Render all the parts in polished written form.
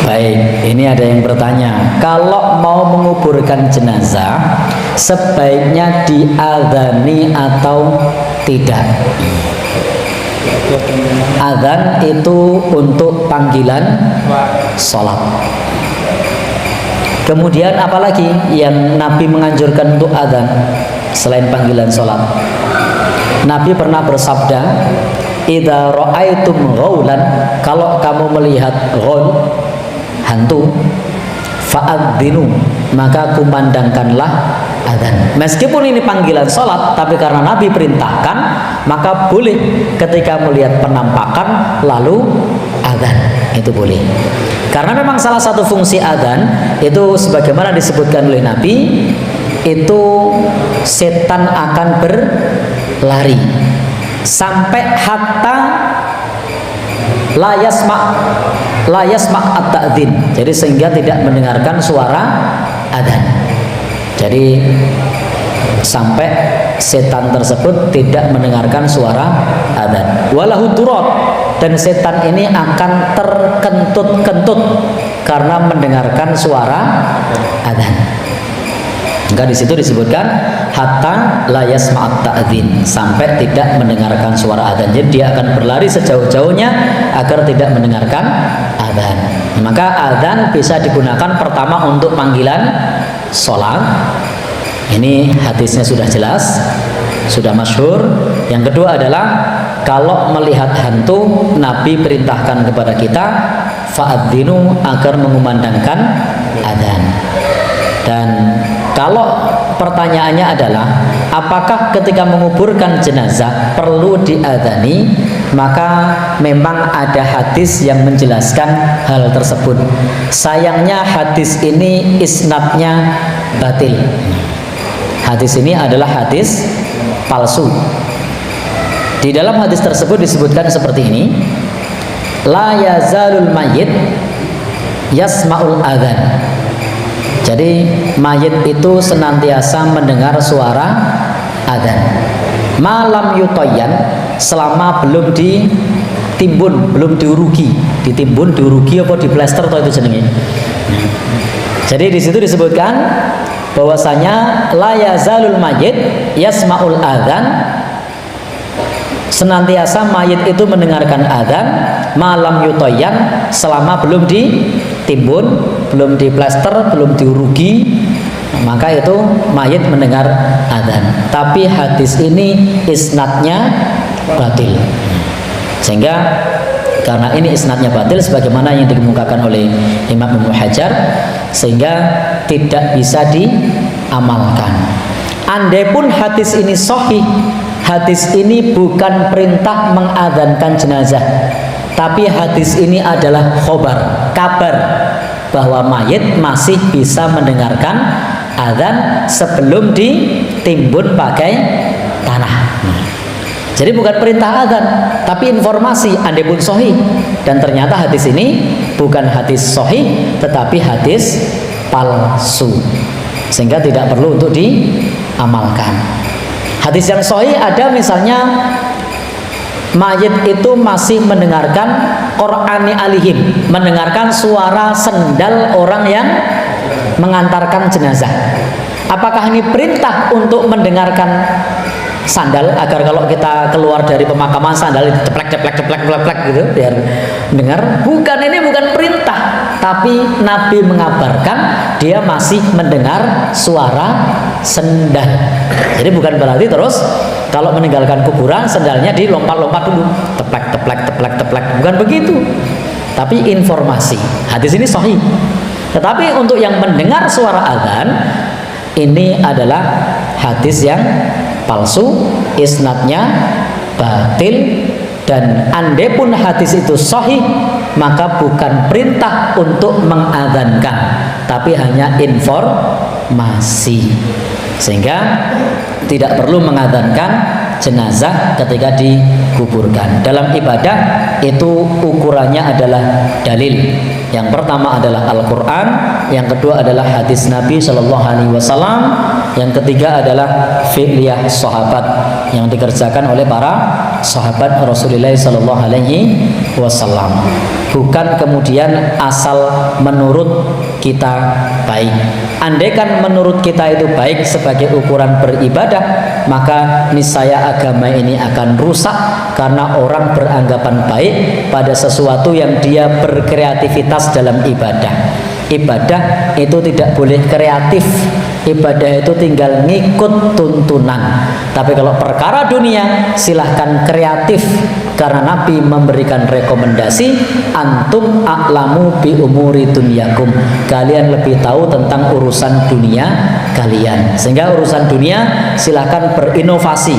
Baik, ini ada yang bertanya, kalau mau menguburkan jenazah sebaiknya diadzani atau tidak? Adzan itu untuk panggilan sholat. Kemudian apalagi yang Nabi menganjurkan untuk adzan selain panggilan sholat? Nabi pernah bersabda, idza ra'aitum ghaulan, kalau kamu melihat ghaul, hantu, fa'adzinu, maka kumandangkanlah adzan. Meskipun ini panggilan sholat, tapi karena Nabi perintahkan, maka boleh ketika melihat penampakan lalu adzan, itu boleh. Karena memang salah satu fungsi adzan itu sebagaimana disebutkan oleh Nabi, itu setan akan berlari sampai hatta la yasma at-ta'dzin, jadi sehingga tidak mendengarkan suara adzan. Jadi sampai setan tersebut tidak mendengarkan suara adzan. Walahu durat, dan setan ini akan terkentut-kentut karena mendengarkan suara adzan. Maka di situ disebutkan hatta la yasma'at ta'dzin, sampai tidak mendengarkan suara adzan. Jadi dia akan berlari sejauh-jauhnya agar tidak mendengarkan adzan. Maka adzan bisa digunakan pertama untuk panggilan sholat. Ini hadisnya sudah jelas, sudah masyhur. Yang kedua adalah kalau melihat hantu, Nabi perintahkan kepada kita fa'adzinu, agar mengumandangkan adzan. Dan kalau pertanyaannya adalah apakah ketika menguburkan jenazah perlu diadzani, maka memang ada hadis yang menjelaskan hal tersebut. Sayangnya hadis ini isnadnya batil. Hadis ini adalah hadis palsu. Di dalam hadis tersebut disebutkan seperti ini, la yazalul mayyit yasma'ul adzan. Jadi mayit itu senantiasa mendengar suara adzan. Malam yutoyan, selama belum ditimbun, belum diurugi. Ditimbun, diurugi apa diplester atau itu jenenge. Jadi di situ disebutkan bahwasanya la yazalul mayyit yasma'ul adzan, senantiasa mayit itu mendengarkan adzan malam yutoyan, selama belum ditimbun, belum diplester, belum diurugi, maka itu mayit mendengar adzan. Tapi hadis ini isnadnya batil. Sehingga karena ini isnadnya batil sebagaimana yang dikemukakan oleh Imam Ibnu Hajar, sehingga tidak bisa diamalkan. Andai pun hadis ini sahih, hadis ini bukan perintah mengadzankan jenazah, tapi hadis ini adalah khobar, kabar bahwa mayit masih bisa mendengarkan adzan sebelum ditimbun pakai tanah. Jadi bukan perintah adzan, tapi informasi andai pun sahih. Dan ternyata hadis ini bukan hadis sahih, tetapi hadis palsu, sehingga tidak perlu untuk diamalkan. Hadis yang sahih ada misalnya mayit itu masih mendengarkan Qur'ani alihim, mendengarkan suara sendal orang yang mengantarkan jenazah. Apakah ini perintah untuk mendengarkan sandal, agar kalau kita keluar dari pemakaman sandal itu ceplek gitu biar dengar? Bukan, ini bukan perintah, tapi Nabi mengabarkan dia masih mendengar suara sendal. Jadi bukan berarti terus kalau meninggalkan kuburan sendalnya dilompat-lompat dulu, teplek, bukan begitu. Tapi informasi. Hadis ini sahih. Tetapi untuk yang mendengar suara adzan, ini adalah hadis yang palsu, isnadnya batil. Dan andai pun hadis itu sahih, maka bukan perintah untuk mengadzankan, tapi hanya informasi, sehingga tidak perlu mengadzankan jenazah ketika dikuburkan. Dalam ibadah itu ukurannya adalah dalil. Yang pertama adalah Al-Quran, yang kedua adalah hadis Nabi Shallallahu Alaihi Wasallam, yang ketiga adalah fi'liyah sahabat yang dikerjakan oleh para sahabat Rasulullah Shallallahu Alaihi Wasallam. bukan kemudian asal menurut kita baik. Andaikan menurut kita itu baik sebagai ukuran beribadah, maka niscaya agama ini akan rusak karena orang beranggapan baik pada sesuatu yang dia berkreativitas dalam ibadah. Ibadah itu tidak boleh kreatif, ibadah itu tinggal ngikut tuntunan. Tapi kalau perkara dunia silahkan kreatif, karena Nabi memberikan rekomendasi, antum a'lamu bi umuri dunyakum, kalian lebih tahu tentang urusan dunia kalian. Sehingga urusan dunia silahkan berinovasi,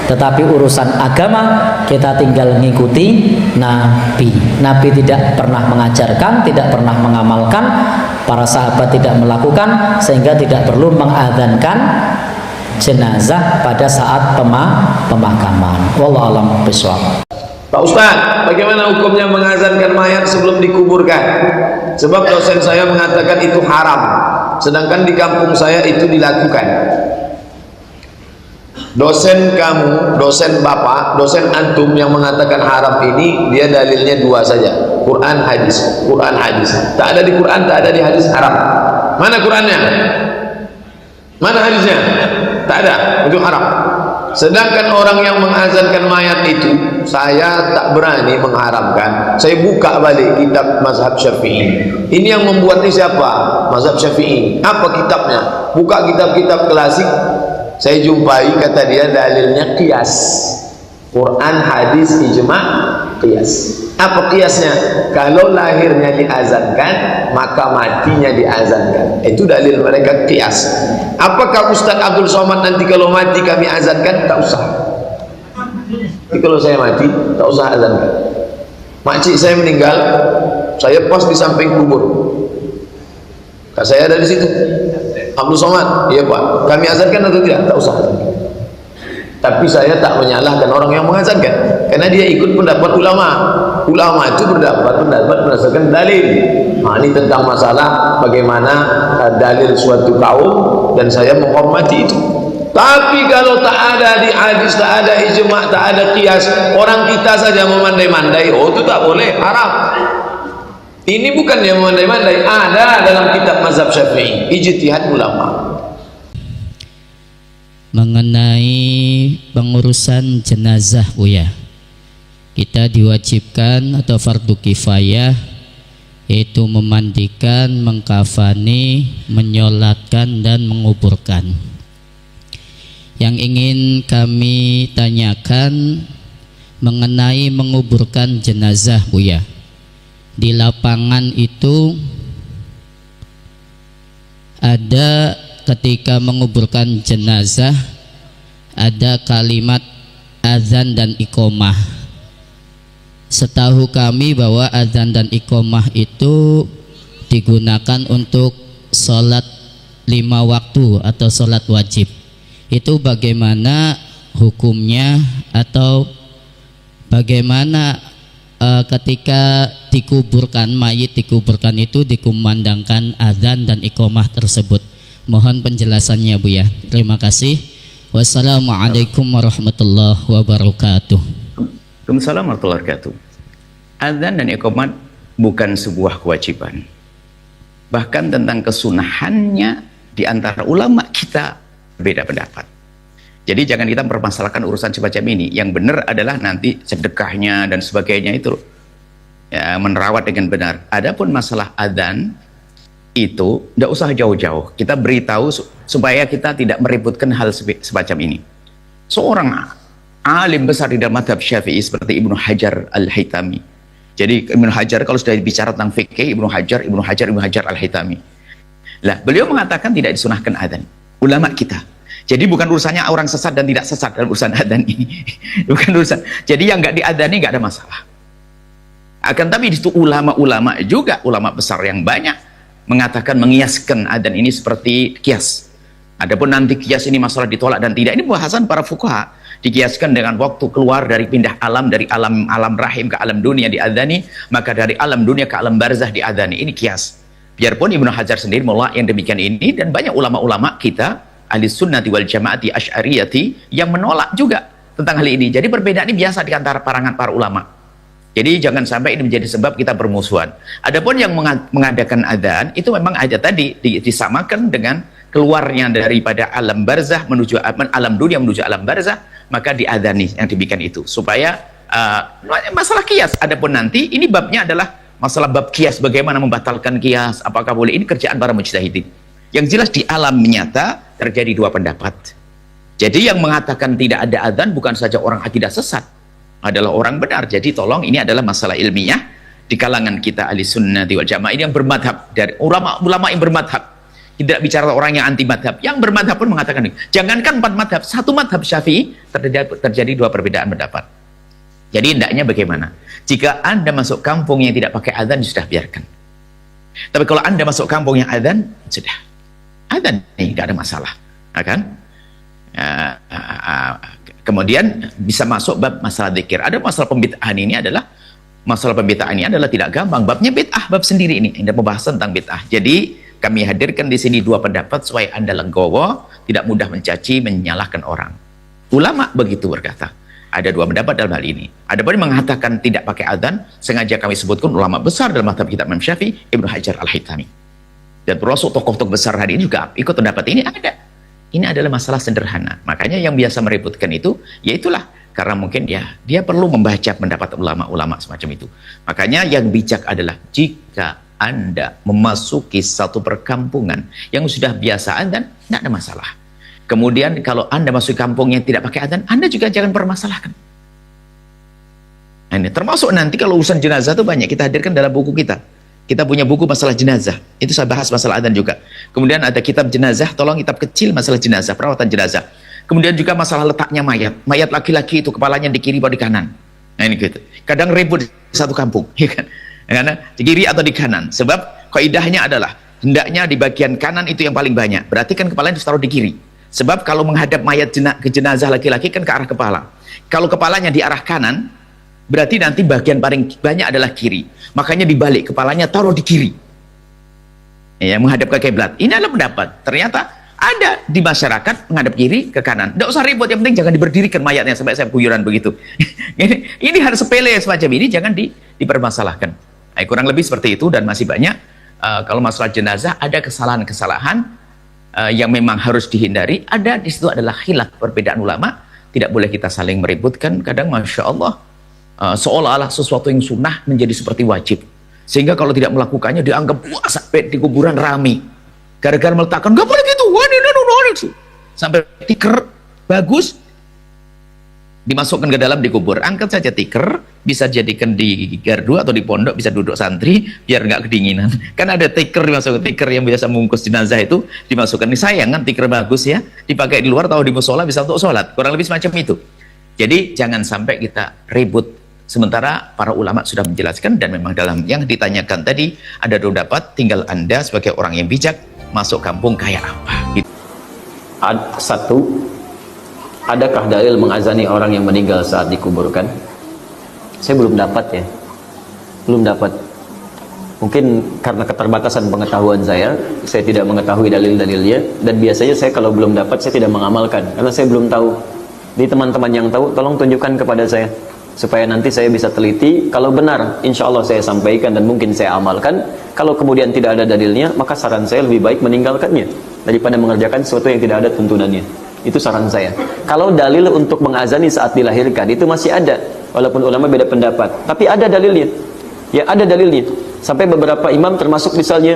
tetapi urusan agama kita tinggal ngikuti Nabi. Nabi tidak pernah mengajarkan, tidak pernah mengamalkan, para sahabat tidak melakukan, sehingga tidak perlu mengadzankan jenazah pada saat pemakaman. Wallahu a'lam bishawab. Pak Ustaz, bagaimana hukumnya mengazankan mayat sebelum dikuburkan? Sebab dosen saya mengatakan itu haram, sedangkan di kampung saya itu dilakukan. Dosen kamu, dosen bapak, dosen antum yang mengatakan haram ini, dia dalilnya dua saja, Quran hadis. Quran hadis, tak ada di Quran, tak ada di hadis, haram. Mana Qurannya? Mana hadisnya? Tak ada, itu haram. Sedangkan orang yang mengazankan mayat itu, saya tak berani mengharamkan. Saya buka balik kitab mazhab Syafi'i. Ini yang membuatnya siapa? Mazhab Syafi'i. Apa kitabnya? Buka kitab-kitab klasik, saya jumpai kata dia dalilnya qiyas. Quran, hadis, ijma', qiyas. Apa qiyasnya? Kalau lahirnya diazankan, maka matinya diazankan. Itu dalil mereka qiyas. Apakah Ustaz Abdul Somad nanti kalau mati kami azankan? Tak usah. Jadi kalau saya mati, tak usah azankan. Makcik saya meninggal, saya pos di samping kubur. Kak saya ada di situ. Abdul Somad, iya Pak. Kami azankan atau tidak? Tak usah azankan. Tapi saya tak menyalahkan orang yang mengazankan, karena dia ikut pendapat ulama. Ulama itu berpendapat berdasarkan dalil. Nah, ini tentang masalah bagaimana dalil suatu kaum, dan saya menghormati itu. Tapi kalau tak ada di hadis, tak ada ijma', tak ada qiyas, orang kita saja memandai-mandai, oh itu tak boleh, haram. Ini bukan yang memandai-mandai, ada dalam kitab mazhab Syafi'i, ijtihad ulama. Mengenai pengurusan jenazah, Buya, kita diwajibkan atau fardu kifayah, yaitu memandikan, mengkafani, menyolatkan, dan menguburkan. Yang ingin kami tanyakan mengenai menguburkan jenazah, Buya, di lapangan itu ada ketika menguburkan jenazah ada kalimat azan dan iqomah. Setahu kami bahwa azan dan iqomah itu digunakan untuk sholat 5 waktu atau sholat wajib. Itu bagaimana hukumnya, atau bagaimana ketika dikuburkan, mayit dikuburkan itu dikumandangkan azan dan iqomah tersebut? Mohon penjelasannya, Bu ya. Terima kasih. Wassalamualaikum warahmatullahi wabarakatuh. Waalaikumsalam warahmatullahi wabarakatuh. Adzan dan iqamat bukan sebuah kewajiban. Bahkan tentang kesunahannya di antara ulama kita berbeda pendapat. Jadi jangan kita mempermasalahkan urusan semacam ini. Yang benar adalah nanti sedekahnya dan sebagainya itu ya, menerawat dengan benar. Adapun masalah adzan itu tidak usah jauh-jauh, kita beritahu supaya kita tidak meributkan hal semacam ini. Seorang alim besar di dalam mazhab Syafi'i seperti Ibnu Hajar Al-Haytami. Jadi Ibnu Hajar kalau sudah bicara tentang fikih, Ibnu Hajar Al-Haytami. Lah, beliau mengatakan tidak disunahkan adzan. Ulama kita. Jadi bukan urusannya orang sesat dan tidak sesat dalam urusan adzan ini. Bukan urusan. Jadi yang nggak diadzani nggak ada masalah. Akan tapi di situ ulama-ulama juga, ulama besar yang banyak mengatakan mengiaskan adzan ini seperti kias. Adapun nanti kias ini masalah ditolak dan tidak, ini bahasan para fuqaha. Dikiaskan dengan waktu keluar dari pindah alam, dari alam rahim ke alam dunia diadzani, maka dari alam dunia ke alam barzah diadzani. Ini kias. Biarpun Ibnu Hajar sendiri menolak yang demikian ini, dan banyak ulama-ulama kita ahli sunnati wal jamaati asy'ariyati yang menolak juga tentang hal ini. Jadi perbedaan ini biasa di antara kalangan para ulama. Jadi jangan sampai ini menjadi sebab kita bermusuhan. Adapun yang mengadakan adzan itu memang ada tadi disamakan dengan keluarnya daripada alam barzah menuju alam dunia menuju alam barzah, maka diadzani yang demikian itu supaya masalah kias. Adapun nanti ini babnya adalah masalah bab kias, bagaimana membatalkan kias, apakah boleh, ini kerjaan para mujtahidin. Yang jelas di alam nyata terjadi dua pendapat. Jadi yang mengatakan tidak ada adzan bukan saja orang akidah sesat, adalah orang benar. Jadi tolong, ini adalah masalah ilmiah di kalangan kita ahli sunnati wal jamaah ini yang bermadhab, dari ulama yang bermadhab, tidak bicara orang yang anti madhab. Yang bermadhab pun mengatakan ini. Jangankan 4 madhab, 1 madhab Syafi'i terjadi 2 perbedaan pendapat. Jadi hendaknya bagaimana? Jika Anda masuk kampung yang tidak pakai adzan, sudah biarkan. Tapi kalau Anda masuk kampung yang adzan, sudah adzan, ini tidak ada masalah, kan? Kemudian bisa masuk bab masalah zikir. Ada masalah pembid'ahan, ini adalah masalah pembid'ahan ini adalah tidak gampang. Babnya bid'ah, bab sendiri ini pembahasan tentang bid'ah. Jadi kami hadirkan di sini 2 pendapat supaya Anda legowo, tidak mudah mencaci, menyalahkan orang. Ulama begitu berkata. Ada 2 pendapat dalam hal ini. Ada pun yang mengatakan tidak pakai adzan, sengaja kami sebutkan ulama besar dalam mazhab kitab Imam Syafi'i, Ibnu Hajar Al-Haytami. Dan termasuk tokoh-tokoh besar hari ini juga ikut pendapat ini ada. Ini adalah masalah sederhana. Makanya yang biasa meributkan itu, ya itulah. Karena mungkin dia perlu membaca pendapat ulama-ulama semacam itu. Makanya yang bijak adalah jika Anda memasuki satu perkampungan yang sudah biasa adzan, tidak ada masalah. Kemudian kalau Anda masuk kampung yang tidak pakai adzan, Anda juga jangan permasalahkan. Nah, ini termasuk nanti kalau urusan jenazah itu banyak kita hadirkan dalam buku kita. Kita punya buku masalah jenazah, itu saya bahas masalah adzan juga. Kemudian ada kitab jenazah, tolong kitab kecil masalah jenazah, perawatan jenazah. Kemudian juga masalah letaknya mayat. Mayat laki-laki itu kepalanya di kiri atau di kanan. Nah ini gitu. Kadang ribut di satu kampung, ya kan? Karena di kiri atau di kanan. Sebab kaidahnya adalah hendaknya di bagian kanan itu yang paling banyak. Berarti kan kepalanya ditaruh di kiri. Sebab kalau menghadap mayat ke jenazah laki-laki kan ke arah kepala. Kalau kepalanya di arah kanan, berarti nanti bagian paling banyak adalah kiri. Makanya dibalik, kepalanya taruh di kiri. Ya, menghadap ke kiblat. Ini adalah pendapat. Ternyata ada di masyarakat menghadap kiri ke kanan. Tidak usah ribut, yang penting jangan diberdirikan mayatnya sampai saya kuyuran begitu. Ini hal sepele semacam ini jangan dipermasalahkan. Nah, kurang lebih seperti itu dan masih banyak. Kalau masalah jenazah ada kesalahan-kesalahan yang memang harus dihindari. Ada di situ adalah khilaf perbedaan ulama. Tidak boleh kita saling meributkan. Kadang masya Allah seolah-olah sesuatu yang sunnah menjadi seperti wajib. Sehingga kalau tidak melakukannya dianggap wah sampai di kuburan rame. Gara-gara meletakkan nggak boleh gitu, sampai tikar bagus dimasukkan ke dalam dikubur. Angkat saja tikar, bisa jadikan di gardu atau di pondok, bisa duduk santri biar nggak kedinginan. Kan ada tikar dimasukkan, tikar yang biasa membungkus jenazah itu dimasukkan. Ini sayang kan tikar bagus ya, dipakai di luar atau di musola bisa untuk sholat. Kurang lebih semacam itu. Jadi jangan sampai kita ribut. Sementara para ulama sudah menjelaskan dan memang dalam yang ditanyakan tadi ada 2 pendapat. Tinggal Anda sebagai orang yang bijak masuk kampung kayak apa. Satu, adakah dalil mengazani orang yang meninggal saat dikuburkan? Saya belum dapat ya, belum dapat. Mungkin karena keterbatasan pengetahuan saya tidak mengetahui dalil-dalilnya. Dan biasanya saya kalau belum dapat saya tidak mengamalkan karena saya belum tahu. Di teman-teman yang tahu, tolong tunjukkan kepada saya supaya nanti saya bisa teliti. Kalau benar, insya Allah saya sampaikan dan mungkin saya amalkan. Kalau kemudian tidak ada dalilnya, maka saran saya lebih baik meninggalkannya daripada mengerjakan sesuatu yang tidak ada tuntunannya. Itu saran saya. Kalau dalil untuk mengazani saat dilahirkan itu masih ada, walaupun ulama beda pendapat, tapi ada dalilnya. Ya, ada dalilnya. Sampai beberapa imam, termasuk misalnya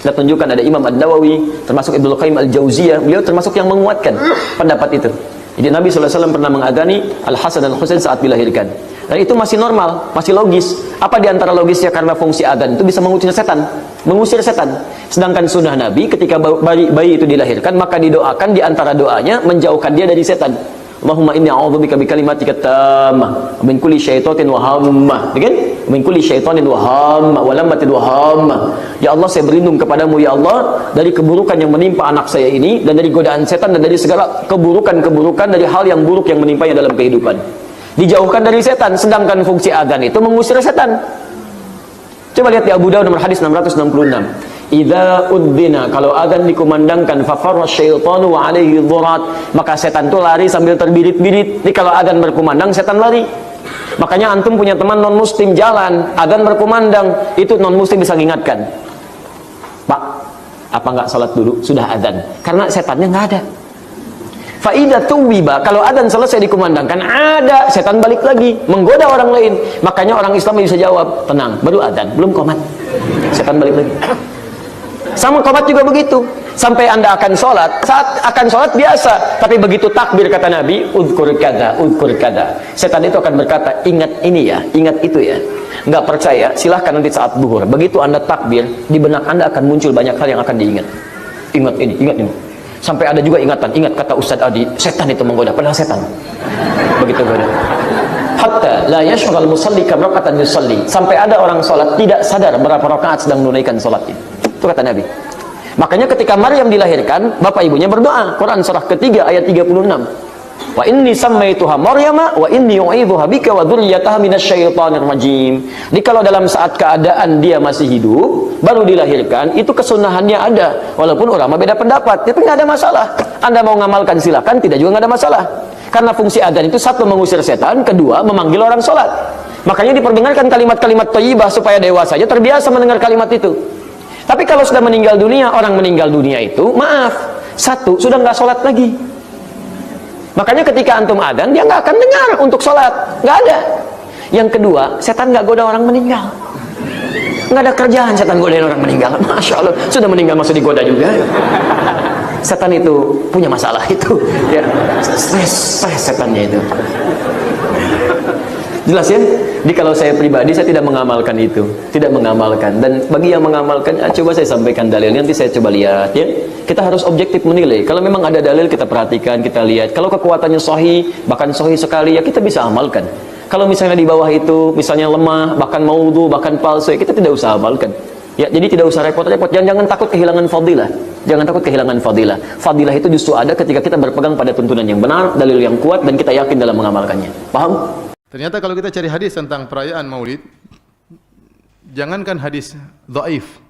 kita tunjukkan ada Imam An-Nawawi, termasuk Ibnu Qayyim Al-Jauziyah, beliau termasuk yang menguatkan pendapat itu. Jadi Nabi SAW pernah mengadzani Al-Hasan dan Husain saat dilahirkan. Dan itu masih normal, masih logis. Apa diantara logisnya? Karena fungsi adzan itu bisa mengusir setan. Mengusir setan. Sedangkan sunnah Nabi ketika bayi itu dilahirkan, maka didoakan diantara doanya menjauhkan dia dari setan. Allahumma inni a'udzubika bikalimatika tammah min kulli syaitanin wa hammah. Kan? Min kulli syaitanin wa hammah wa lammatin wa hammah. Ya Allah, saya berlindung kepadamu ya Allah dari keburukan yang menimpa anak saya ini dan dari godaan setan dan dari segala keburukan-keburukan dari hal yang buruk yang menimpanya dalam kehidupan. Dijauhkan dari setan, sedangkan fungsi adzan itu mengusir setan. Coba lihat di Abu Dawud nomor hadis 666. Idza udzina, kalau adzan dikumandangkan, fafarra syaitanu wa alaihi dhurat, maka setan itu lari sambil terbirit-birit. Jadi kalau adzan berkumandang, setan lari. Makanya antum punya teman non muslim jalan, adzan berkumandang, itu non muslim bisa mengingatkan, Pak, apa nggak sholat dulu? Sudah adzan. Karena setannya nggak ada. Faidah tuwiba, kalau adzan selesai dikumandangkan, ada setan balik lagi menggoda orang lain. Makanya orang Islam bisa jawab, tenang, baru adzan, belum qomat, setan balik lagi. Sama qomat juga begitu. Sampai anda akan sholat, saat akan sholat biasa, tapi begitu takbir kata Nabi, udkur kada, setan itu akan berkata, ingat ini ya, ingat itu ya. Nggak percaya, silahkan nanti saat zuhur. Begitu anda takbir, di benak anda akan muncul banyak hal yang akan diingat. Ingat ini, ingat ini. Sampai ada juga ingatan, ingat kata Ustadz Adi, setan itu menggoda, padahal setan. Begitu goda. Hatta la yashghal musalli kam raka'atan yusalli. Sampai ada orang sholat tidak sadar berapa rakaat sedang menunaikan sholatnya. Itu kata Nabi. Makanya ketika Maryam dilahirkan, bapak ibunya berdoa. Quran surah ketiga ayat 36. Wa inni sammaituha Maryama wa inni u'idzuha bika wa dzurriyyataha minasyaitonir rajim. Jadi kalau dalam saat keadaan dia masih hidup, baru dilahirkan, itu kesunahannya ada. Walaupun ulama beda pendapat, tapi nggak ada masalah. Anda mau ngamalkan silakan, tidak juga nggak ada masalah. Karena fungsi adzan itu satu mengusir setan, kedua memanggil orang sholat. Makanya diperdengarkan kalimat-kalimat thayyibah supaya dewasanya terbiasa mendengar kalimat itu. Tapi kalau sudah meninggal dunia, orang meninggal dunia itu, maaf, satu, sudah nggak sholat lagi. Makanya ketika antum adzan, dia nggak akan dengar untuk sholat, nggak ada. Yang kedua, setan nggak goda orang meninggal. Nggak ada kerjaan setan godain orang meninggal. Masya Allah, sudah meninggal masih digoda juga. Setan itu punya masalah itu, ya, stres setannya itu. Jelas ya? Jadi kalau saya pribadi, saya tidak mengamalkan itu, tidak mengamalkan. Dan bagi yang mengamalkan, coba saya sampaikan dalilnya, nanti saya coba lihat ya. Kita harus objektif menilai. Kalau memang ada dalil, kita perhatikan, kita lihat. Kalau kekuatannya sahih, bahkan sahih sekali, ya kita bisa amalkan. Kalau misalnya di bawah itu, misalnya lemah, bahkan maudhu, bahkan palsu, ya kita tidak usah amalkan. Ya, jadi tidak usah repot-repot. Jangan takut kehilangan fadilah. Jangan takut kehilangan fadilah. Fadilah itu justru ada ketika kita berpegang pada tuntunan yang benar, dalil yang kuat, dan kita yakin dalam mengamalkannya. Paham? Ternyata kalau kita cari hadis tentang perayaan Maulid, jangankan hadis dhaif,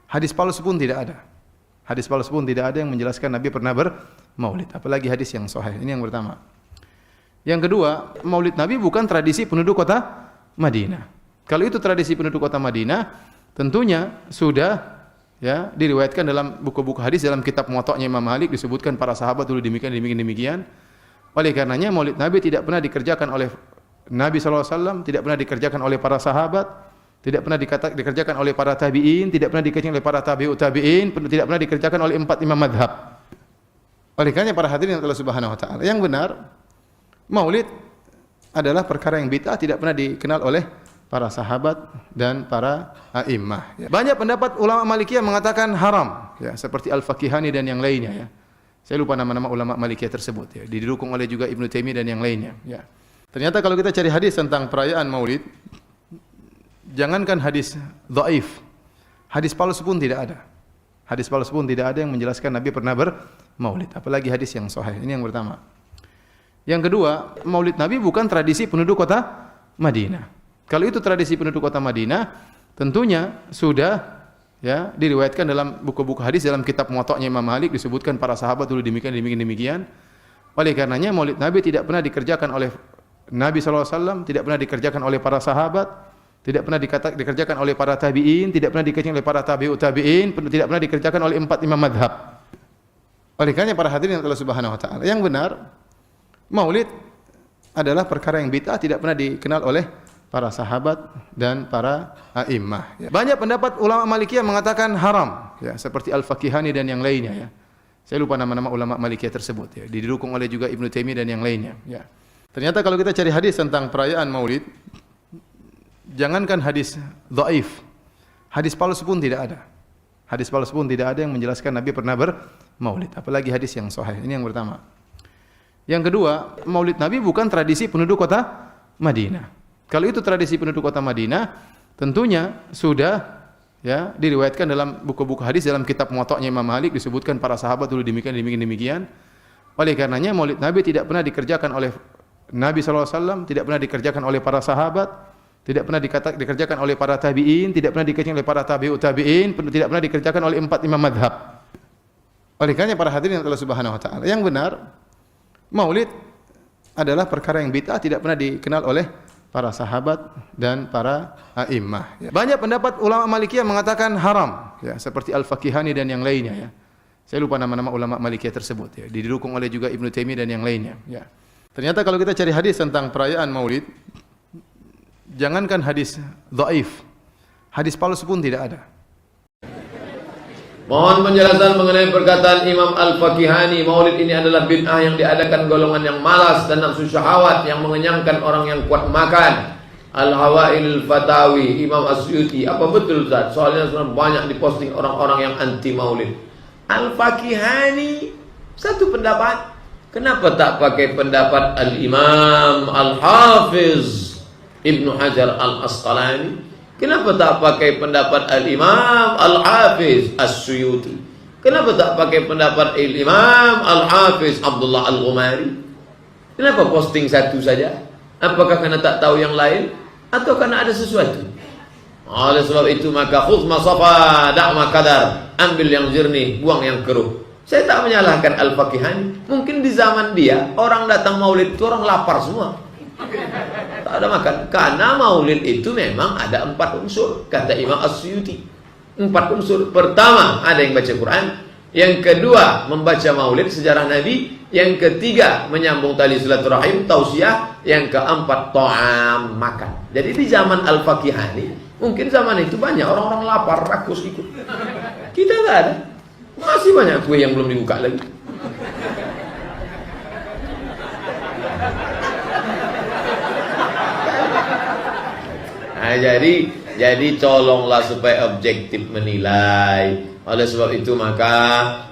hadis palsu pun tidak ada. Hadis palsu pun tidak ada yang menjelaskan Nabi pernah bermaulid, apalagi hadis yang sahih. Ini yang pertama. Yang kedua, Maulid Nabi bukan tradisi penduduk kota Madinah. Kalau itu tradisi penduduk kota Madinah, tentunya sudah ya diriwayatkan dalam buku-buku hadis, dalam kitab Muwatta'nya Imam Malik disebutkan para sahabat dulu demikian. Oleh karenanya Maulid Nabi tidak pernah dikerjakan oleh Nabi SAW, tidak pernah dikerjakan oleh para sahabat, tidak pernah dikerjakan oleh para tabi'in, tidak pernah dikerjakan oleh para tabi'ut tabi'in, tidak pernah dikerjakan oleh 4 imam madhab. Oleh karenanya para hadirin Allah Subhanahu Wa Taala, yang benar Maulid adalah perkara yang bid'ah, tidak pernah dikenal oleh para sahabat dan para a'immah. Banyak pendapat ulama Malikiyah mengatakan haram, ya, seperti Al-Faqihani dan yang lainnya. Ya. Saya lupa nama-nama ulama Malikiyah tersebut. Ya. Didukung oleh juga Ibnu Taimiyah dan yang lainnya. Ya. Ternyata kalau kita cari hadis tentang perayaan Maulid, jangankan hadis dhaif, hadis palsu pun tidak ada. Hadis palsu pun tidak ada yang menjelaskan Nabi pernah bermaulid, apalagi hadis yang sahih. Ini yang pertama. Yang kedua, Maulid Nabi bukan tradisi penduduk kota Madinah. Kalau itu tradisi penduduk kota Madinah, tentunya sudah ya diriwayatkan dalam buku-buku hadis, dalam kitab Muwatta'nya Imam Malik disebutkan para sahabat dulu demikian. Oleh karenanya Maulid Nabi tidak pernah dikerjakan oleh Nabi SAW, tidak pernah dikerjakan oleh para sahabat, tidak pernah dikerjakan oleh para tabi'in, tidak pernah dikerjakan oleh para tabi'ut tabi'in, tidak pernah dikerjakan oleh 4 imam madhab. Oleh karenanya para hadirin Allah Subhanahu Wa Taala, yang benar Maulid adalah perkara yang bid'ah, tidak pernah dikenal oleh para sahabat dan para a'immah. Banyak pendapat ulama Malikiyah mengatakan haram, ya, seperti Al-Faqihani dan yang lainnya. Ya. Saya lupa nama-nama ulama Malikiyah tersebut. Ya. Didukung oleh juga Ibnu Taimiyah dan yang lainnya. Ya. Ternyata kalau kita cari hadis tentang perayaan Maulid, jangankan hadis dhaif, hadis palsu pun tidak ada. Hadis palsu pun tidak ada yang menjelaskan Nabi pernah bermaulid, apalagi hadis yang sahih. Ini yang pertama. Yang kedua, Maulid Nabi bukan tradisi penduduk kota Madinah. Kalau itu tradisi penduduk kota Madinah, tentunya sudah ya diriwayatkan dalam buku-buku hadis, dalam kitab Muwatta'nya Imam Malik disebutkan para sahabat dulu demikian. Oleh karenanya Maulid Nabi tidak pernah dikerjakan oleh Nabi SAW, tidak pernah dikerjakan oleh para sahabat, tidak pernah dikerjakan oleh para tabi'in, tidak pernah dikerjakan oleh para tabi'ut tabi'in, tidak pernah dikerjakan oleh 4 imam madhab. Oleh karenanya para hadirin Allah Subhanahu Wa Taala, yang benar Maulid adalah perkara yang bid'ah, tidak pernah dikenal oleh para sahabat dan para a'immah. Ya. Banyak pendapat ulama Malikiyah mengatakan haram, ya, seperti Al-Faqihani dan yang lainnya. Ya. Saya lupa nama-nama ulama Malikiyah tersebut. Ya. Didukung oleh juga Ibnu Taimiyah dan yang lainnya. Ya. Ternyata kalau kita cari hadis tentang perayaan Maulid, jangankan hadis dhaif, hadis palsu pun tidak ada. Mohon penjelasan mengenai perkataan Imam Al-Faqihani, Maulid ini adalah bid'ah yang diadakan golongan yang malas dan nafsu syahwat yang mengenyangkan orang yang kuat makan. Al-Hawail Fatawi, Imam Asyuti. Apa betul Ustaz? Soalnya sebenarnya banyak diposting orang-orang yang anti Maulid. Al-Faqihani satu pendapat. Kenapa tak pakai pendapat Al-Imam Al-Hafiz Ibnu Hajar Al-Asqalani? Kenapa tak pakai pendapat Al-Imam Al-Hafiz As-Suyuti? Kenapa tak pakai pendapat Al-Imam Al-Hafiz Abdullah Al-Ghumari? Kenapa posting satu saja? Apakah karena tak tahu yang lain? Atau karena ada sesuatu? Oleh sebab itu maka khudh ma safa da' ma qadar. Ambil yang jernih, buang yang keruh. Saya tak menyalahkan Al-Faqihani. Mungkin di zaman dia orang datang Maulid itu orang lapar semua. Tak ada makan. Karena Maulid itu memang ada 4 unsur, kata Imam As-Suyuti. 4 unsur. Pertama, ada yang baca Quran. Yang kedua, membaca Maulid sejarah Nabi. Yang ketiga, menyambung tali silaturahim, tausiah. Yang keempat, ta'am, makan. Jadi di zaman Al-Faqihani, mungkin zaman itu banyak orang-orang lapar, rakus ikut. Kita tak ada. Masih banyak kue yang belum dibuka lagi. Nah, jadi tolonglah supaya objektif menilai. Oleh sebab itu maka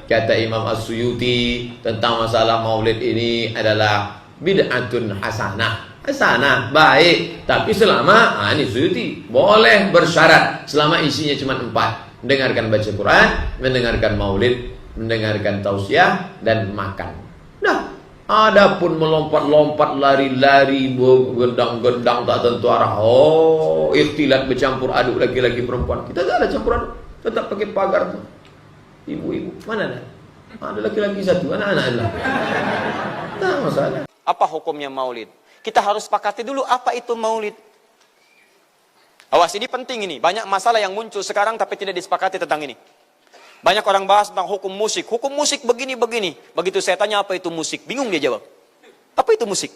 kata Imam As-Suyuti tentang masalah Maulid ini adalah bid'atun hasanah. Hasanah, baik, tapi selama ini Suyuti boleh bersyarat selama isinya cuma 4. Mendengarkan baca Quran, mendengarkan Maulid, mendengarkan tausiah dan makan. Nah, adapun melompat-lompat, lari-lari, gendang-gendang tak tentu arah. Oh, ikhtilat bercampur aduk laki-laki perempuan. Kita tak ada campur aduk. Tetap pakai pagar. Ibu-ibu, mana ada? Ada laki-laki satu, anak-anak lah. Tak masalah. Apa hukumnya Maulid? Kita harus sepakati dulu apa itu Maulid. Awas, ini penting ini. Banyak masalah yang muncul sekarang tapi tidak disepakati tentang ini. Banyak orang bahas tentang hukum musik. Hukum musik begini-begini. Begitu saya tanya apa itu musik, bingung dia jawab. Apa itu musik?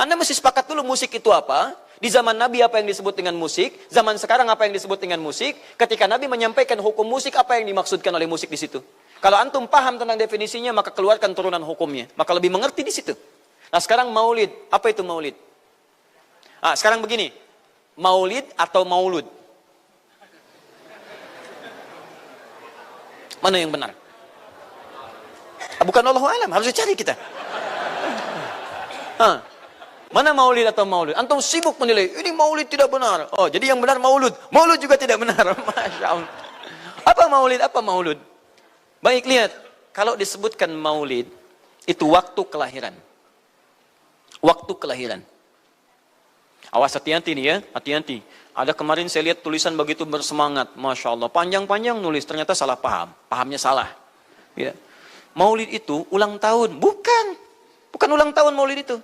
Anda mesti sepakat dulu musik itu apa. Di zaman Nabi apa yang disebut dengan musik. Zaman sekarang apa yang disebut dengan musik. Ketika Nabi menyampaikan hukum musik, apa yang dimaksudkan oleh musik di situ. Kalau antum paham tentang definisinya, maka keluarkan turunan hukumnya. Maka lebih mengerti di situ. Nah sekarang Maulid. Apa itu Maulid? Sekarang begini. Maulid atau Maulud? Mana yang benar? Bukan Allahu a'lam, harus dicari kita. Mana Maulid atau Maulud? Antum sibuk menilai, ini Maulid tidak benar. Oh, jadi yang benar Maulud. Maulud juga tidak benar. Masya Allah. Apa Maulid, apa Maulud? Baik, lihat. Kalau disebutkan Maulid, itu waktu kelahiran. Waktu kelahiran. Awas, hati-hati nih ya, hati-hati. Ada kemarin saya lihat tulisan begitu bersemangat, Masya Allah. Panjang-panjang nulis, ternyata salah paham. Pahamnya salah. Ya. Maulid itu ulang tahun. Bukan. Bukan ulang tahun Maulid itu.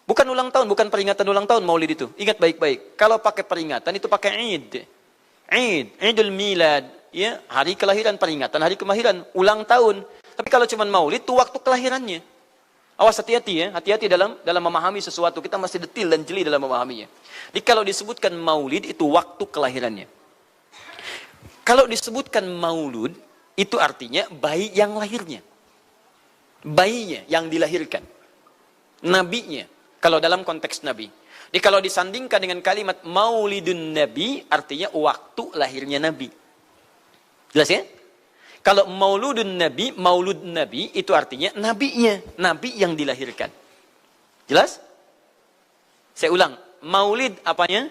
Bukan ulang tahun, bukan peringatan ulang tahun Maulid itu. Ingat baik-baik. Kalau pakai peringatan itu pakai Id. Idul Milad. Ya, hari kelahiran, peringatan hari kelahiran. Ulang tahun. Tapi kalau cuma Maulid itu waktu kelahirannya. Awas, hati-hati ya, hati-hati dalam memahami sesuatu. Kita masih detil dan jeli dalam memahaminya. Jadi kalau disebutkan Maulid itu waktu kelahirannya. Kalau disebutkan Maulud itu artinya bayi yang lahirnya. Bayinya yang dilahirkan. Nabinya. Kalau dalam konteks Nabi. Jadi kalau disandingkan dengan kalimat Maulidun Nabi artinya waktu lahirnya Nabi. Jelas ya? Kalau Mauludun Nabi, Maulud Nabi itu artinya nabinya, nabi yang dilahirkan. Jelas? Saya ulang, Maulid apanya?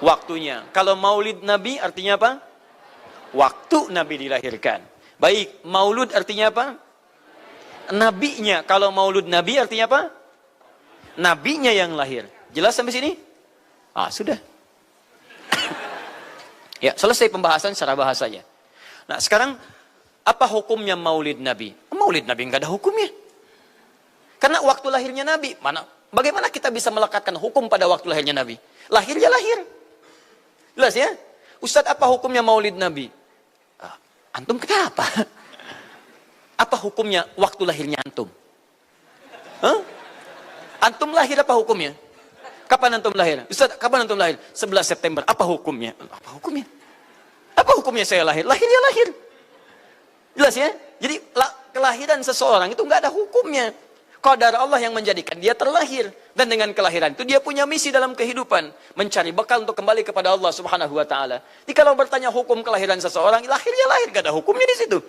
Waktunya. Kalau Maulid Nabi artinya apa? Waktu Nabi dilahirkan. Baik, Maulud artinya apa? Nabinya. Kalau Maulud Nabi artinya apa? Nabinya yang lahir. Jelas sampai sini? Sudah. Ya, selesai pembahasan secara bahasanya. Nah sekarang apa hukumnya Maulid Nabi? Maulid Nabi nggak ada hukumnya. Karena waktu lahirnya Nabi, mana Bagaimana kita bisa melekatkan hukum pada waktu lahirnya Nabi? Lahir ya lahir. Jelas ya? Ustadz, apa hukumnya maulid Nabi? Antum kenapa? Apa hukumnya waktu lahirnya antum? Hah? Antum lahir apa hukumnya? Kapan antum lahir? Ustaz, kapan antum lahir? 11 September. Apa hukumnya? Apa hukumnya? Apa hukumnya saya lahir? Lahir ya lahir. Jelas ya? Jadi kelahiran seseorang itu nggak ada hukumnya. Qadar Allah yang menjadikan dia terlahir. Dan dengan kelahiran itu dia punya misi dalam kehidupan. Mencari bekal untuk kembali kepada Allah subhanahu wa ta'ala. Jadi kalau bertanya hukum kelahiran seseorang, lahir ya lahir. Nggak ada hukumnya di situ.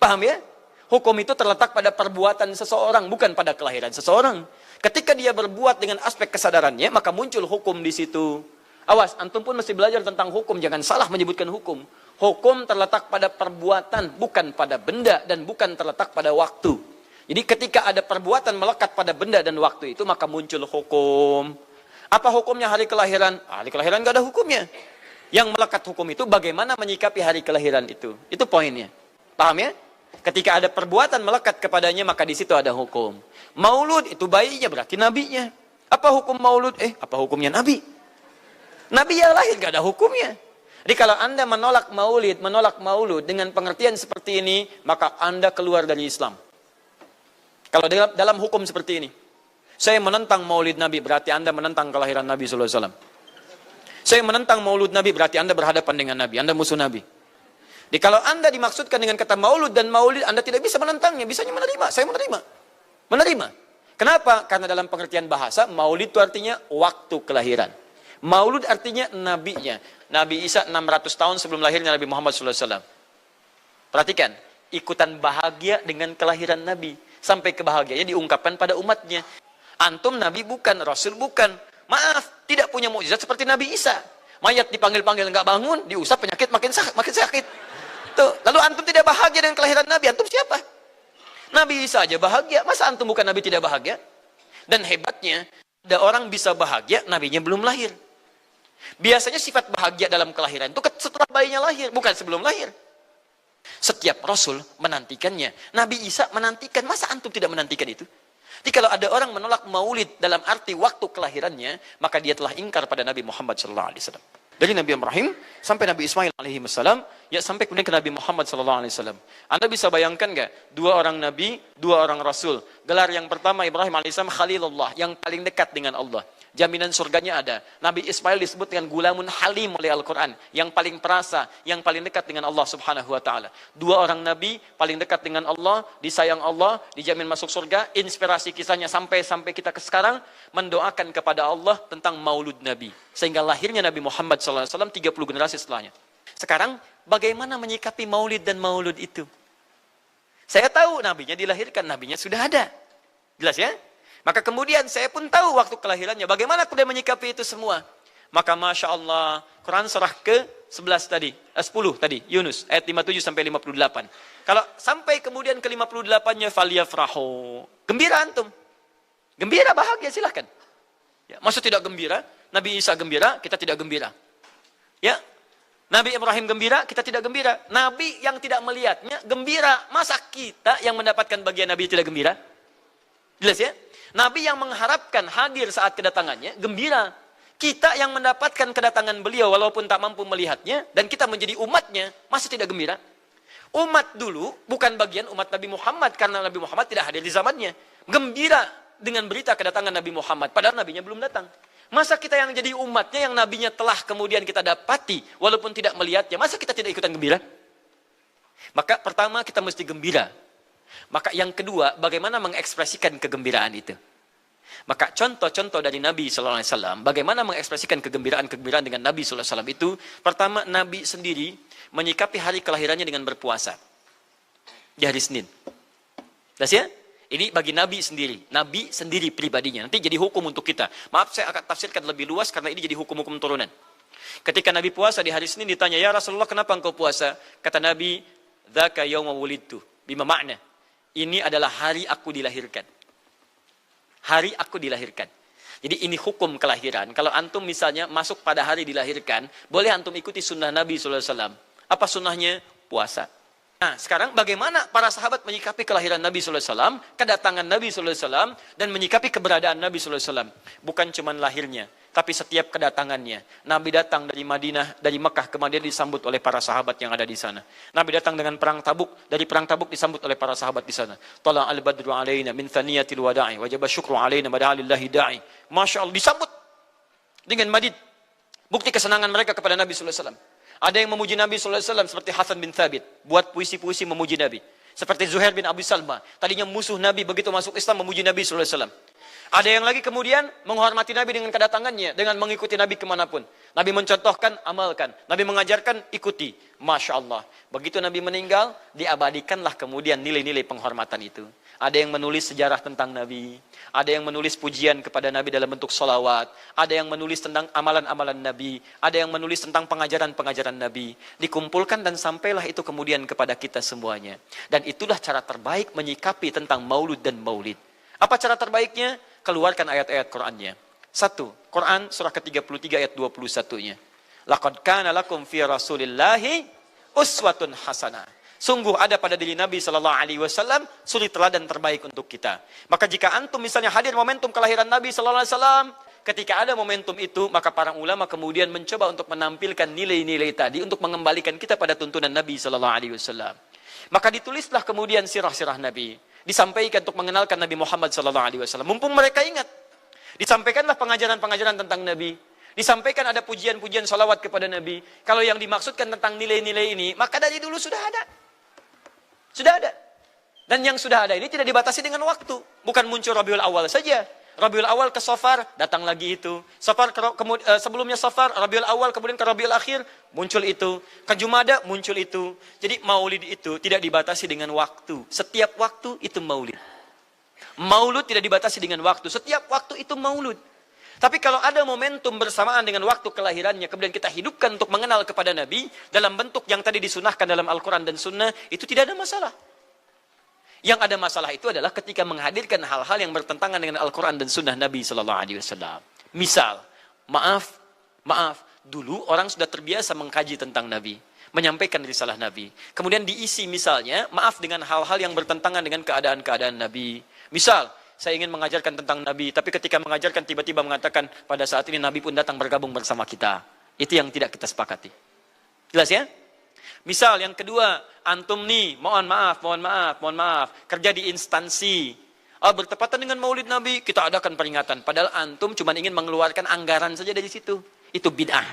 Paham ya? Hukum itu terletak pada perbuatan seseorang, bukan pada kelahiran seseorang. Ketika dia berbuat dengan aspek kesadarannya, maka muncul hukum di situ. Awas, antum pun mesti belajar tentang hukum. Jangan salah menyebutkan hukum. Hukum terletak pada perbuatan, bukan pada benda, dan bukan terletak pada waktu. Jadi ketika ada perbuatan melekat pada benda dan waktu itu, maka muncul hukum. Apa hukumnya hari kelahiran? Hari kelahiran gak ada hukumnya. Yang melekat hukum itu bagaimana menyikapi hari kelahiran itu. Itu poinnya. Paham ya? Ketika ada perbuatan melekat kepadanya, maka di situ ada hukum. Maulud itu bayinya, berarti nabinya. Apa hukum maulud? Apa hukumnya nabi? Nabi yang lahir gak ada hukumnya. Jadi kalau Anda menolak maulud dengan pengertian seperti ini, maka Anda keluar dari Islam. Kalau dalam hukum seperti ini, saya menentang maulid Nabi, berarti Anda menentang kelahiran Nabi SAW. Saya menentang maulud Nabi, berarti Anda berhadapan dengan Nabi, Anda musuh Nabi. Jadi kalau Anda dimaksudkan dengan kata maulud dan maulid, Anda tidak bisa menentangnya, bisanya menerima. Saya menerima. Menerima. Kenapa? Karena dalam pengertian bahasa, maulid itu artinya waktu kelahiran. Maulud artinya nabinya. Nabi Isa 600 tahun sebelum lahirnya Nabi Muhammad SAW. Perhatikan, ikutan bahagia dengan kelahiran Nabi. Sampai kebahagiaannya diungkapkan pada umatnya. Antum Nabi bukan, Rasul bukan. Maaf, tidak punya mukjizat seperti Nabi Isa. Mayat dipanggil-panggil nggak bangun, diusap penyakit makin sakit. Tuh, lalu antum tidak bahagia dengan kelahiran Nabi, antum siapa? Nabi Isa aja bahagia, masa antum bukan Nabi tidak bahagia? Dan hebatnya, ada orang bisa bahagia, nabinya belum lahir. Biasanya sifat bahagia dalam kelahiran itu setelah bayinya lahir, bukan sebelum lahir. Setiap Rasul menantikannya. Nabi Isa menantikan, masa antum tidak menantikan itu? Jadi kalau ada orang menolak maulid dalam arti waktu kelahirannya, maka dia telah ingkar pada Nabi Muhammad SAW. Dari Nabi Ibrahim sampai Nabi Ismail alaihi wassalam, ya sampai kemudian ke Nabi Muhammad SAW. Anda bisa bayangkan nggak? Dua orang Nabi, dua orang Rasul. Gelar yang pertama Ibrahim alaihissalam Khalilullah, yang paling dekat dengan Allah. Jaminan surganya ada. Nabi Ismail disebut dengan gulamun halim oleh Al-Quran. Yang paling perasa, yang paling dekat dengan Allah subhanahu wa ta'ala. Dua orang Nabi paling dekat dengan Allah, disayang Allah, dijamin masuk surga. Inspirasi kisahnya sampai kita ke sekarang, mendoakan kepada Allah tentang maulud Nabi. Sehingga lahirnya Nabi Muhammad SAW 30 generasi setelahnya. Sekarang, bagaimana menyikapi maulid dan maulud itu? Saya tahu nabinya dilahirkan, nabinya sudah ada. Jelas ya? Maka kemudian saya pun tahu waktu kelahirannya. Bagaimana aku menyikapi itu semua? Maka Masya Allah, Quran surah ke-11 tadi, 10 tadi, Yunus, ayat 57 sampai 58. Kalau sampai kemudian ke 58-nya, faliyafrahu. Gembira antum. Gembira, bahagia, silahkan. Ya, maksud tidak gembira, Nabi Isa gembira, kita tidak gembira. Ya, Nabi Ibrahim gembira, kita tidak gembira. Nabi yang tidak melihatnya gembira. Masa kita yang mendapatkan bagian Nabi tidak gembira? Jelas ya? Nabi yang mengharapkan hadir saat kedatangannya, gembira. Kita yang mendapatkan kedatangan beliau walaupun tak mampu melihatnya, dan kita menjadi umatnya, masa tidak gembira? Umat dulu bukan bagian umat Nabi Muhammad, karena Nabi Muhammad tidak hadir di zamannya. Gembira dengan berita kedatangan Nabi Muhammad, padahal nabinya belum datang. Masa kita yang jadi umatnya, yang nabinya telah kemudian kita dapati, walaupun tidak melihatnya, masa kita tidak ikutan gembira? Maka pertama kita mesti gembira. Maka yang kedua, bagaimana mengekspresikan kegembiraan itu? Maka contoh-contoh dari Nabi SAW, bagaimana mengekspresikan kegembiraan dengan Nabi SAW itu, pertama Nabi sendiri menyikapi hari kelahirannya dengan berpuasa. Di hari Senin. Jelas ya? Ini bagi Nabi sendiri pribadinya. Nanti jadi hukum untuk kita. Maaf, saya akan tafsirkan lebih luas karena ini jadi hukum-hukum turunan. Ketika Nabi puasa di hari Senin ditanya, ya Rasulullah kenapa engkau puasa? Kata Nabi, dzaka yauma wulidtu. Bima makna? Ini adalah hari aku dilahirkan. Hari aku dilahirkan. Jadi ini hukum kelahiran. Kalau antum misalnya masuk pada hari dilahirkan, boleh antum ikuti sunnah Nabi SAW. Apa sunnahnya? Puasa. Nah, sekarang bagaimana para sahabat menyikapi kelahiran Nabi sallallahu alaihi wasallam, kedatangan Nabi sallallahu alaihi wasallam, dan menyikapi keberadaan Nabi sallallahu alaihi wasallam? Bukan cuma lahirnya, tapi setiap kedatangannya. Nabi datang dari Madinah, dari Mekah ke Madinah disambut oleh para sahabat yang ada di sana. Nabi datang dengan perang Tabuk, dari perang Tabuk disambut oleh para sahabat di sana. Tala al-badru alaina min thaniyatil wada'i, wajaba syukru alaina bada'alillahi da'i. Masya Allah, disambut dengan madid. Bukti kesenangan mereka kepada Nabi sallallahu alaihi wasallam. Ada yang memuji Nabi sallallahu alaihi wasallam seperti Hasan bin Thabit, buat puisi-puisi memuji Nabi. Seperti Zuhair bin Abi Salma, tadinya musuh Nabi, begitu masuk Islam memuji Nabi sallallahu alaihi wasallam. Ada yang lagi kemudian menghormati Nabi dengan kedatangannya, dengan mengikuti Nabi kemanapun. Nabi mencontohkan, amalkan. Nabi mengajarkan, ikuti. Masya Allah. Begitu Nabi meninggal, diabadikanlah kemudian nilai-nilai penghormatan itu. Ada yang menulis sejarah tentang Nabi. Ada yang menulis pujian kepada Nabi dalam bentuk sholawat. Ada yang menulis tentang amalan-amalan Nabi. Ada yang menulis tentang pengajaran-pengajaran Nabi. Dikumpulkan dan sampailah itu kemudian kepada kita semuanya. Dan itulah cara terbaik menyikapi tentang maulud dan maulid. Apa cara terbaiknya? Keluarkan ayat-ayat Qur'annya. 1. Quran surah ke-33 ayat 21-nya. Laqad kana lakum fi Rasulillahi uswatun hasanah. Sungguh ada pada diri Nabi sallallahu alaihi wasallam suri teladan terbaik untuk kita. Maka jika antum misalnya hadir momentum kelahiran Nabi sallallahu alaihi wasallam, ketika ada momentum itu, maka para ulama kemudian mencoba untuk menampilkan nilai-nilai tadi untuk mengembalikan kita pada tuntunan Nabi sallallahu alaihi wasallam. Maka ditulislah kemudian sirah-sirah Nabi, disampaikan untuk mengenalkan Nabi Muhammad sallallahu alaihi wasallam. Mumpung mereka ingat, disampaikanlah pengajaran-pengajaran tentang Nabi. Disampaikan ada pujian-pujian salawat kepada Nabi. Kalau yang dimaksudkan tentang nilai-nilai ini, maka dari dulu sudah ada. Sudah ada. Dan yang sudah ada ini tidak dibatasi dengan waktu. Bukan muncul Rabiul Awal saja. Rabiul Awal ke Safar, datang lagi itu. Safar sebelumnya Safar, Rabiul Awal, kemudian ke Rabiul Akhir, muncul itu. Ke Jumada, muncul itu. Jadi maulid itu tidak dibatasi dengan waktu. Setiap waktu itu maulid. Maulud tidak dibatasi dengan waktu. Setiap waktu itu maulud. Tapi kalau ada momentum bersamaan dengan waktu kelahirannya, kemudian kita hidupkan untuk mengenal kepada Nabi, dalam bentuk yang tadi disunahkan dalam Al-Quran dan Sunnah, itu tidak ada masalah. Yang ada masalah itu adalah ketika menghadirkan hal-hal yang bertentangan dengan Al-Quran dan Sunnah Nabi SAW. Misal, maaf, dulu orang sudah terbiasa mengkaji tentang Nabi, menyampaikan risalah Nabi. Kemudian diisi misalnya, maaf dengan hal-hal yang bertentangan dengan keadaan-keadaan Nabi. Misal, saya ingin mengajarkan tentang Nabi, tapi ketika mengajarkan tiba-tiba mengatakan pada saat ini Nabi pun datang bergabung bersama kita. Itu yang tidak kita sepakati. Jelas ya? Misal yang kedua, antum nih, mohon maaf, kerja di instansi. Bertepatan dengan Maulid Nabi, kita adakan peringatan. Padahal antum cuma ingin mengeluarkan anggaran saja dari situ. Itu bid'ah.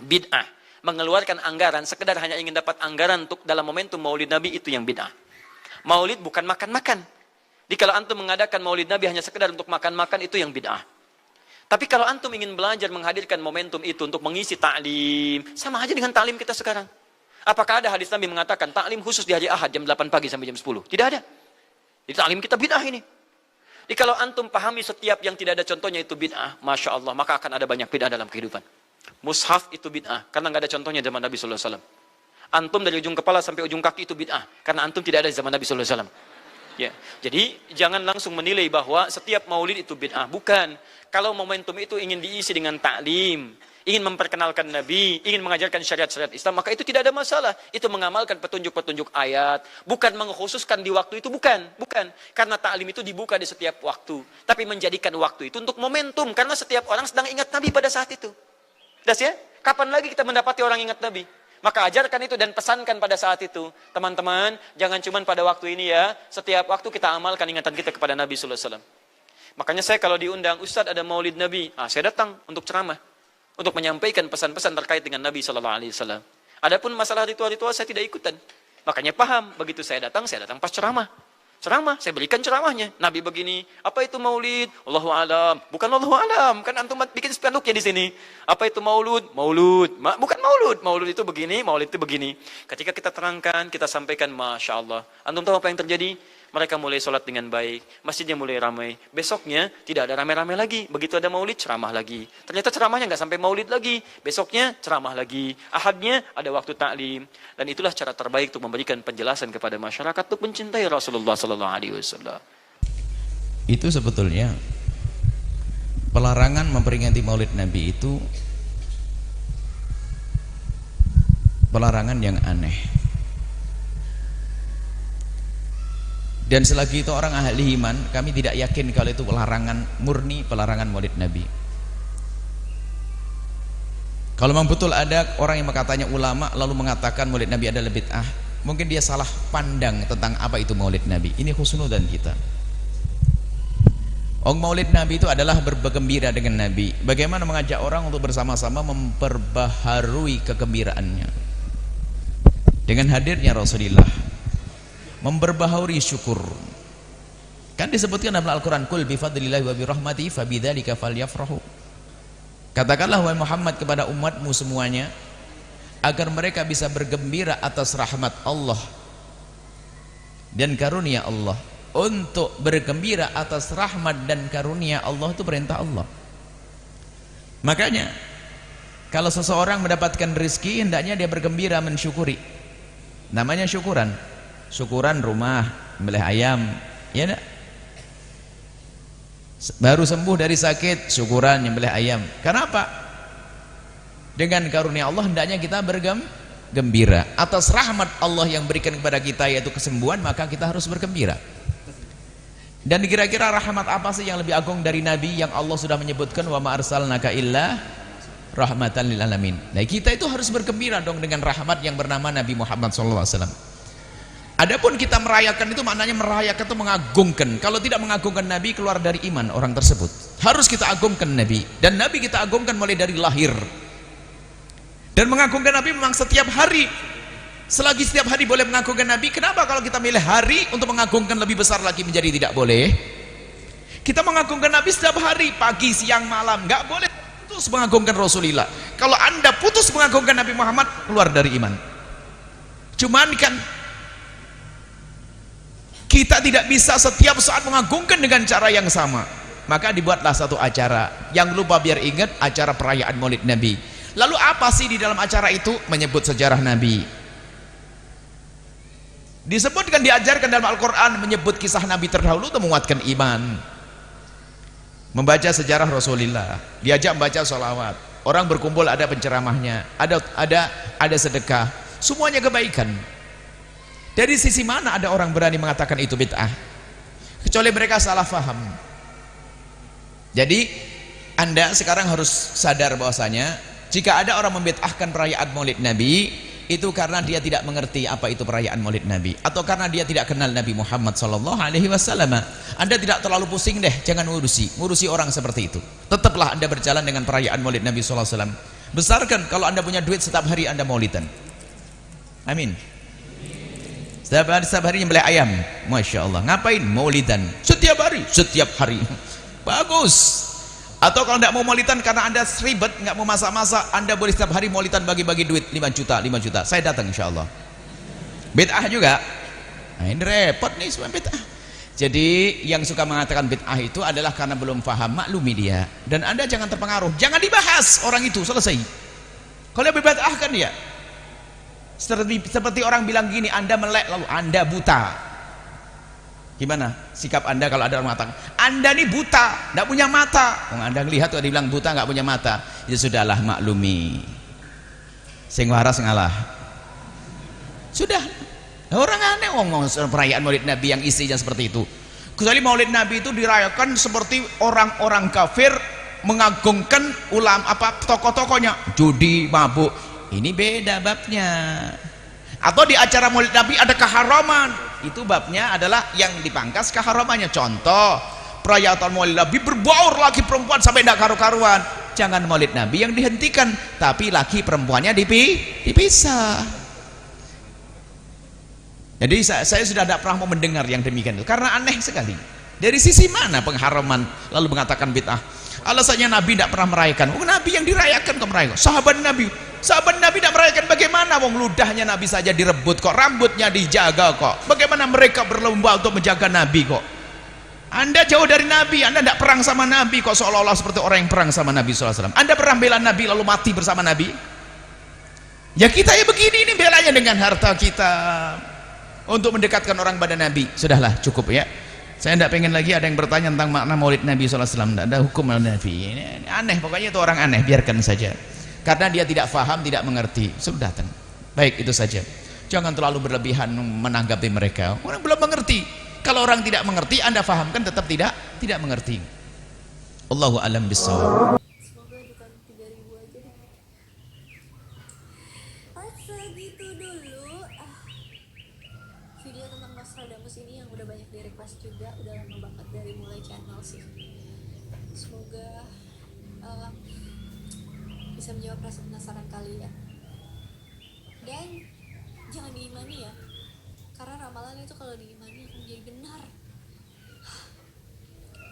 Bid'ah. Mengeluarkan anggaran, sekedar hanya ingin dapat anggaran untuk dalam momentum Maulid Nabi, itu yang bid'ah. Maulid bukan makan-makan. Jadi kalau antum mengadakan Maulid Nabi hanya sekedar untuk makan-makan, itu yang bid'ah. Tapi kalau antum ingin belajar menghadirkan momentum itu untuk mengisi ta'lim, sama aja dengan ta'lim kita sekarang. Apakah ada hadis Nabi mengatakan ta'lim khusus di hari Ahad jam 8 pagi sampai jam 10? Tidak ada. Di ta'lim kita bid'ah ini. Jadi kalau antum pahami setiap yang tidak ada contohnya itu bid'ah, Masya Allah, maka akan ada banyak bid'ah dalam kehidupan. Mushaf itu bid'ah, karena nggak ada contohnya zaman Nabi SAW. Antum dari ujung kepala sampai ujung kaki itu bid'ah, karena antum tidak ada di zaman Nabi SAW. Ya, jadi jangan langsung menilai bahwa setiap maulid itu bid'ah. Bukan. Kalau momentum itu ingin diisi dengan ta'lim, ingin memperkenalkan Nabi, ingin mengajarkan syariat-syariat Islam, maka itu tidak ada masalah. Itu mengamalkan petunjuk-petunjuk ayat, bukan mengkhususkan di waktu itu, bukan. Karena ta'lim itu dibuka di setiap waktu, tapi menjadikan waktu itu untuk momentum, karena setiap orang sedang ingat Nabi pada saat itu. Das ya? Kapan lagi kita mendapati orang ingat Nabi? Maka ajarkan itu dan pesankan pada saat itu. Teman-teman, jangan cuma pada waktu ini ya. Setiap waktu kita amalkan ingatan kita kepada Nabi SAW. Makanya saya kalau diundang, Ustadz ada maulid Nabi, saya datang untuk ceramah. Untuk menyampaikan pesan-pesan terkait dengan Nabi SAW. Adapun masalah ritual-ritual saya tidak ikutan. Makanya paham, begitu saya datang pas ceramah. Saya berikan ceramahnya. Nabi begini, apa itu maulid? Allahu alam. Bukan Allahu alam, kan antum bikin spanduknya di sini. Apa itu maulud? Bukan maulud. Maulud itu begini, maulid itu begini. Ketika kita terangkan, kita sampaikan, Masya Allah. Antum tahu apa yang terjadi? Mereka mulai sholat dengan baik, masjidnya mulai ramai. Besoknya tidak ada ramai-ramai lagi. Begitu ada maulid, ceramah lagi. Ternyata ceramahnya nggak sampai maulid lagi. Besoknya ceramah lagi. Ahadnya ada waktu taklim. Dan itulah cara terbaik untuk memberikan penjelasan kepada masyarakat untuk mencintai Rasulullah SAW. Itu sebetulnya pelarangan memperingati maulid Nabi itu pelarangan yang aneh. Dan selagi itu orang ahli iman, kami tidak yakin kalau itu pelarangan murni, pelarangan maulid Nabi. Kalau memang betul ada orang yang katanya ulama lalu mengatakan maulid Nabi adalah bid'ah, mungkin dia salah pandang tentang apa itu maulid Nabi. Ini husnudzan kita. Maulid Nabi itu adalah bergembira dengan Nabi. Bagaimana mengajak orang untuk bersama-sama memperbaharui kegembiraannya dengan hadirnya Rasulullah, memperbaharui syukur. Kan disebutkan dalam Al-Quran, kul bifadlillahi wa birahmatihi fabidzalika falyafrahu. Katakanlah wahai Muhammad kepada umatmu semuanya, agar mereka bisa bergembira atas rahmat Allah dan karunia Allah. Untuk bergembira atas rahmat dan karunia Allah itu perintah Allah. Makanya kalau seseorang mendapatkan rezeki, hendaknya dia bergembira, mensyukuri. Namanya syukuran. Syukuran rumah, membeli ayam, ya enggak? Baru sembuh dari sakit, syukuran nyembelih ayam. Kenapa? Dengan karunia Allah hendaknya kita bergembira atas rahmat Allah yang berikan kepada kita, yaitu kesembuhan, maka kita harus bergembira. Dan kira-kira rahmat apa sih yang lebih agung dari Nabi yang Allah sudah menyebutkan wa ma arsalnaka illa rahmatan lil alamin. Nah, kita itu harus bergembira dong dengan rahmat yang bernama Nabi Muhammad SAW. Adapun kita merayakan itu maknanya merayakan itu mengagungkan. Kalau tidak mengagungkan Nabi, keluar dari iman orang tersebut. Harus kita agungkan Nabi, dan Nabi kita agungkan mulai dari lahir. Dan mengagungkan Nabi memang setiap hari. Selagi setiap hari boleh mengagungkan Nabi, kenapa kalau kita milih hari untuk mengagungkan lebih besar lagi menjadi tidak boleh? Kita mengagungkan Nabi setiap hari, pagi, siang, malam, nggak boleh putus mengagungkan Rasulullah. Kalau anda putus mengagungkan Nabi Muhammad, keluar dari iman. Cuman kan kita tidak bisa setiap saat mengagungkan dengan cara yang sama. Maka dibuatlah satu acara yang lupa biar ingat, acara perayaan Maulid Nabi. Lalu apa sih di dalam acara itu? Menyebut sejarah Nabi. Disebutkan, diajarkan dalam Al-Quran, menyebut kisah Nabi terdahulu untuk menguatkan iman. Membaca sejarah Rasulullah, diajak membaca sholawat, orang berkumpul ada penceramahnya, ada sedekah, semuanya kebaikan. Dari sisi mana ada orang berani mengatakan itu bid'ah? Kecuali mereka salah faham. Jadi anda sekarang harus sadar bahwasanya jika ada orang membid'ahkan perayaan Maulid Nabi, itu karena dia tidak mengerti apa itu perayaan Maulid Nabi, atau karena dia tidak kenal Nabi Muhammad SAW. Anda tidak terlalu pusing deh, jangan ngurusi orang seperti itu. Tetaplah anda berjalan dengan perayaan Maulid Nabi SAW. Besarkan kalau anda punya duit, setiap hari anda maulidan. Amin. Setiap hari nyembelih ayam, masya Allah. Ngapain? Maulidan. Setiap hari. Bagus. Atau kalau tidak mau maulidan karena anda ribet, nggak mau masak-masak, anda boleh setiap hari maulidan, bagi-bagi duit 5 juta. Saya datang insya Allah. Bid'ah juga. Nah, ini repot nih semua bid'ah. Jadi yang suka mengatakan bid'ah itu adalah karena belum paham, maklumi dia. Dan anda jangan terpengaruh, jangan dibahas orang itu, selesai. Kalau dia bid'ah kan dia. Seperti orang bilang gini, anda melek lalu anda buta. Gimana sikap anda kalau ada orang mengatakan anda ini buta, tidak punya mata? Anda ngelihat tuh dibilang buta, nggak punya mata, ya sudahlah, maklumi. Sing waras ngalah. Sudah. Orang aneh ngomong perayaan Maulid Nabi yang isinya seperti itu. Kecuali Maulid Nabi itu dirayakan seperti orang-orang kafir mengagungkan tokoh-tokohnya, judi, mabuk. Ini beda babnya. Atau di acara Maulid Nabi ada keharaman, itu babnya adalah yang dipangkas keharamannya. Contoh, perayaan Maulid Nabi berbaur laki perempuan sampai tidak karu-karuan. Jangan Maulid Nabi yang dihentikan, tapi laki perempuannya dipisah. Jadi saya sudah tidak pernah mau mendengar yang demikian itu, karena aneh sekali. Dari sisi mana pengharaman lalu mengatakan bid'ah? Alasannya Nabi tidak pernah merayakan. Nabi yang dirayakan kok merayakan. Sahabat Nabi tidak merayakan. Bagaimana wong ludahnya Nabi saja direbut kok, rambutnya dijaga kok. Bagaimana mereka berlomba untuk menjaga Nabi kok? Anda jauh dari Nabi, anda tidak perang sama Nabi kok, seolah-olah seperti orang yang perang sama Nabi SAW. Anda pernah bela Nabi lalu mati bersama Nabi? Ya kita ya begini, ini belanya dengan harta kita untuk mendekatkan orang pada Nabi. Sudahlah, cukup ya. Saya tidak pengen lagi ada yang bertanya tentang makna Maulid Nabi SAW. Tidak ada hukum Maulid Nabi. Ini aneh, pokoknya itu orang aneh, biarkan saja. Karena dia tidak faham, tidak mengerti. Sudah, baik, itu saja. Jangan terlalu berlebihan menanggapi mereka. Orang belum mengerti. Kalau orang tidak mengerti, Anda fahamkan tetap tidak mengerti. Allahu a'lam bishawab. Semoga bukan 3.000 aja deh. Segitu dulu video tentang Nostradamus ini yang udah banyak di request juga. Udah lama banget dari mulai channel sih. Semoga bisa menjawab rasa penasaran kalian. Dan jangan diimani ya, karena ramalan itu kalau diimani akan menjadi benar.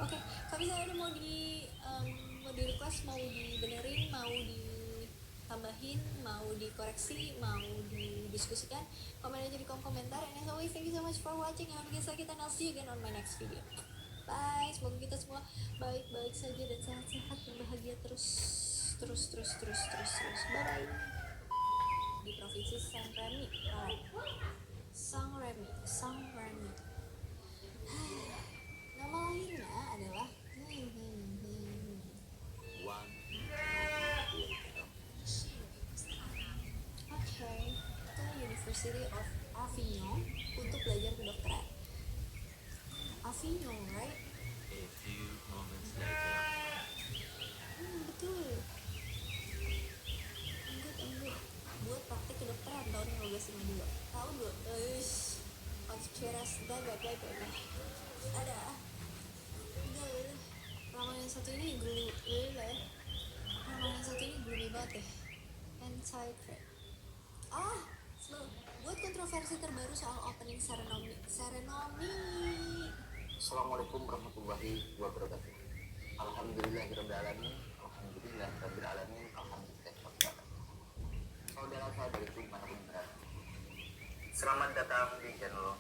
Oke, kalau misalnya ada mau di request, mau dibenerin, mau ditambahin, mau dikoreksi, mau didiskusikan, komen aja di kolom komentar. And as always, thank you so much for watching. Have a good day, and I'll see you again on my next video. Bye, semoga kita semua baik-baik saja dan sehat-sehat dan bahagia terus. Bye bye. Di provinsi Sang Remi. Nama lahirnya adalah ke University of Avignon untuk belajar kedokteran. Avignon, right? Betul. Anggut. Buat praktek kedokteran tahun 1552. Tahun 2. Conspiras bye. Ada. Enggak. Ramalan yang satu ini gloomy banget ya. Anti-trade. Buat kontroversi terbaru soal opening ceremony. Assalamualaikum warahmatullahi wabarakatuh. Alhamdulillahirabbil alamin. Saudara-saudariku dimanapun berada, selamat datang di channel